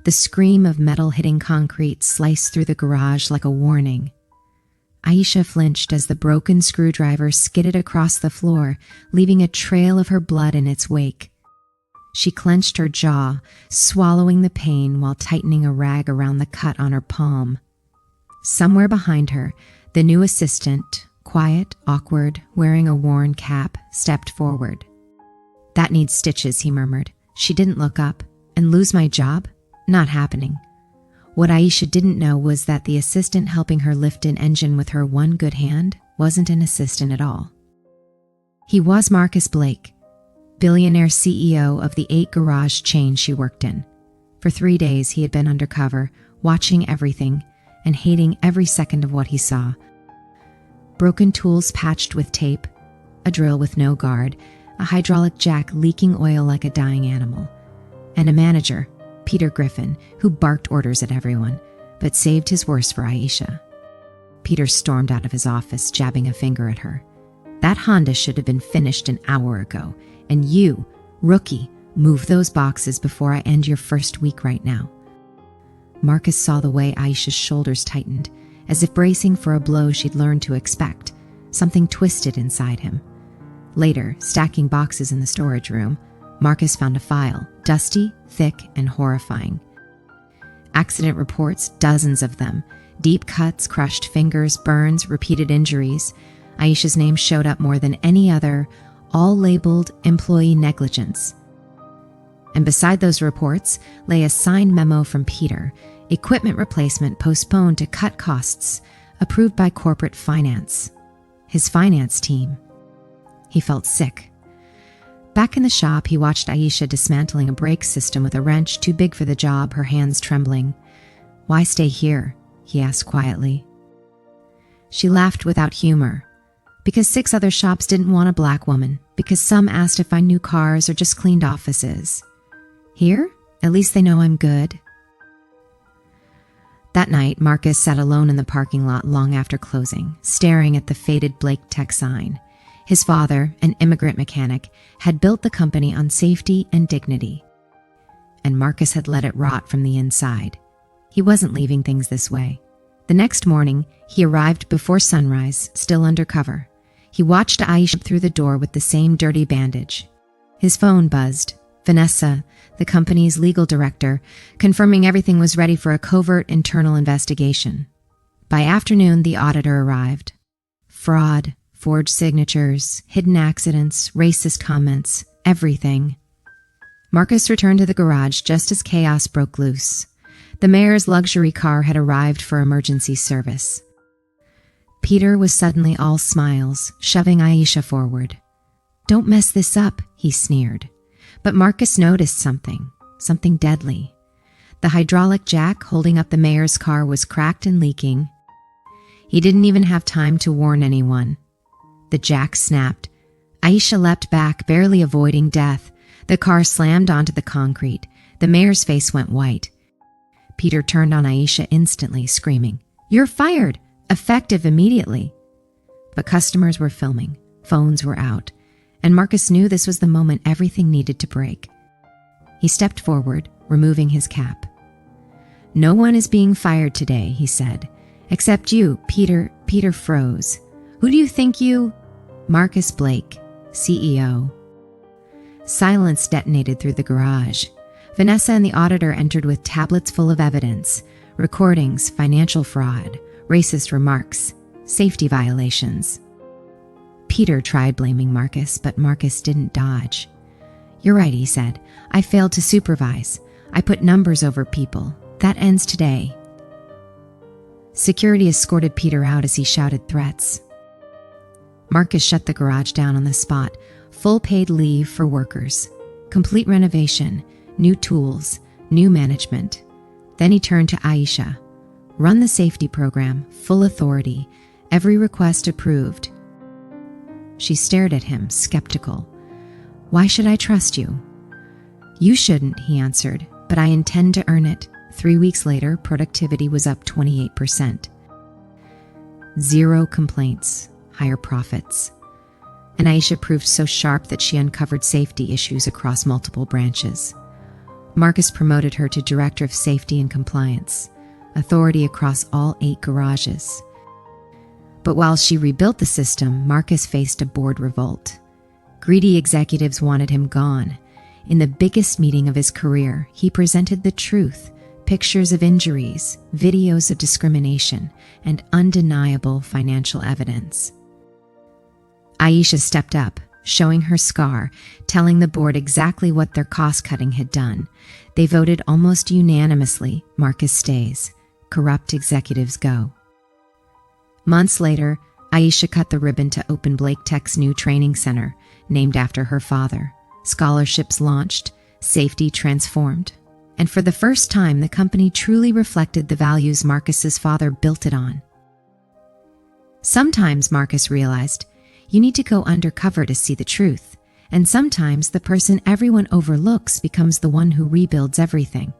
The scream of metal hitting concrete sliced through the garage like a warning. Aisha flinched as the broken screwdriver skidded across the floor, leaving a trail of her blood in its wake. She clenched her jaw, swallowing the pain while tightening a rag around the cut on her palm. Somewhere behind her, the new assistant, quiet, awkward, wearing a worn cap, stepped forward. "That needs stitches," he murmured. She didn't look up. "And lose my job? Not happening." What Aisha didn't know was that the assistant helping her lift an engine with her one good hand wasn't an assistant at all. He was Marcus Blake, Billionaire CEO of the 8 garage chain she worked in. For 3 days he had been undercover, watching everything and hating every second of what he saw. Broken tools patched with tape, a drill with no guard, a hydraulic jack leaking oil like a dying animal, and a manager, Peter Griffin, who barked orders at everyone, but saved his worst for Aisha. Peter stormed out of his office, jabbing a finger at her. "That Honda should have been finished an hour ago, and you, rookie, move those boxes before I end your first week right now." Marcus saw the way Aisha's shoulders tightened, as if bracing for a blow she'd learned to expect. Something twisted inside him. Later, stacking boxes in the storage room, Marcus found a file, dusty, thick, and horrifying. Accident reports, dozens of them. Deep cuts, crushed fingers, burns, repeated injuries. Aisha's name showed up more than any other, all labeled employee negligence. And beside those reports lay a signed memo from Peter, equipment replacement postponed to cut costs, approved by corporate finance. His finance team. He felt sick. Back in the shop, he watched Aisha dismantling a brake system with a wrench too big for the job, her hands trembling. "Why stay here?" he asked quietly. She laughed without humor. "Because 6 other shops didn't want a black woman, because some asked to find new cars or just cleaned offices. Here, at least they know I'm good." That night, Marcus sat alone in the parking lot long after closing, staring at the faded Blake Tech sign. His father, an immigrant mechanic, had built the company on safety and dignity. And Marcus had let it rot from the inside. He wasn't leaving things this way. The next morning, he arrived before sunrise, still undercover. He watched Aisha through the door with the same dirty bandage. His phone buzzed. Vanessa, the company's legal director, confirming everything was ready for a covert internal investigation. By afternoon, the auditor arrived. Fraud, forged signatures, hidden accidents, racist comments, everything. Marcus returned to the garage just as chaos broke loose. The mayor's luxury car had arrived for emergency service. Peter was suddenly all smiles, shoving Aisha forward. "Don't mess this up," he sneered. But Marcus noticed something deadly. The hydraulic jack holding up the mayor's car was cracked and leaking. He didn't even have time to warn anyone. The jack snapped. Aisha leapt back, barely avoiding death. The car slammed onto the concrete. The mayor's face went white. Peter turned on Aisha instantly, screaming, "You're fired! Effective immediately!" But customers were filming. Phones were out. And Marcus knew this was the moment everything needed to break. He stepped forward, removing his cap. "No one is being fired today," he said. "Except you, Peter." Peter froze. "Who do you think you—" "Marcus Blake, CEO." Silence detonated through the garage. Vanessa and the auditor entered with tablets full of evidence, recordings, financial fraud, racist remarks, safety violations. Peter tried blaming Marcus, but Marcus didn't dodge. "You're right," he said. "I failed to supervise. I put numbers over people. That ends today." Security escorted Peter out as he shouted threats. Marcus shut the garage down on the spot. Full paid leave for workers. Complete renovation. New tools. New management. Then he turned to Aisha. "Run the safety program. Full authority. Every request approved." She stared at him, skeptical. "Why should I trust you?" "You shouldn't," he answered, "but I intend to earn it." 3 weeks later, productivity was up 28%. 0 complaints, higher profits. And Aisha proved so sharp that she uncovered safety issues across multiple branches. Marcus promoted her to Director of Safety and Compliance, authority across all 8 garages. But while she rebuilt the system, Marcus faced a board revolt. Greedy executives wanted him gone. In the biggest meeting of his career, he presented the truth, pictures of injuries, videos of discrimination, and undeniable financial evidence. Aisha stepped up, showing her scar, telling the board exactly what their cost-cutting had done. They voted almost unanimously, Marcus stays, corrupt executives go. Months later, Aisha cut the ribbon to open Blake Tech's new training center, named after her father. Scholarships launched, safety transformed. And for the first time, the company truly reflected the values Marcus's father built it on. Sometimes, Marcus realized, you need to go undercover to see the truth, and sometimes the person everyone overlooks becomes the one who rebuilds everything.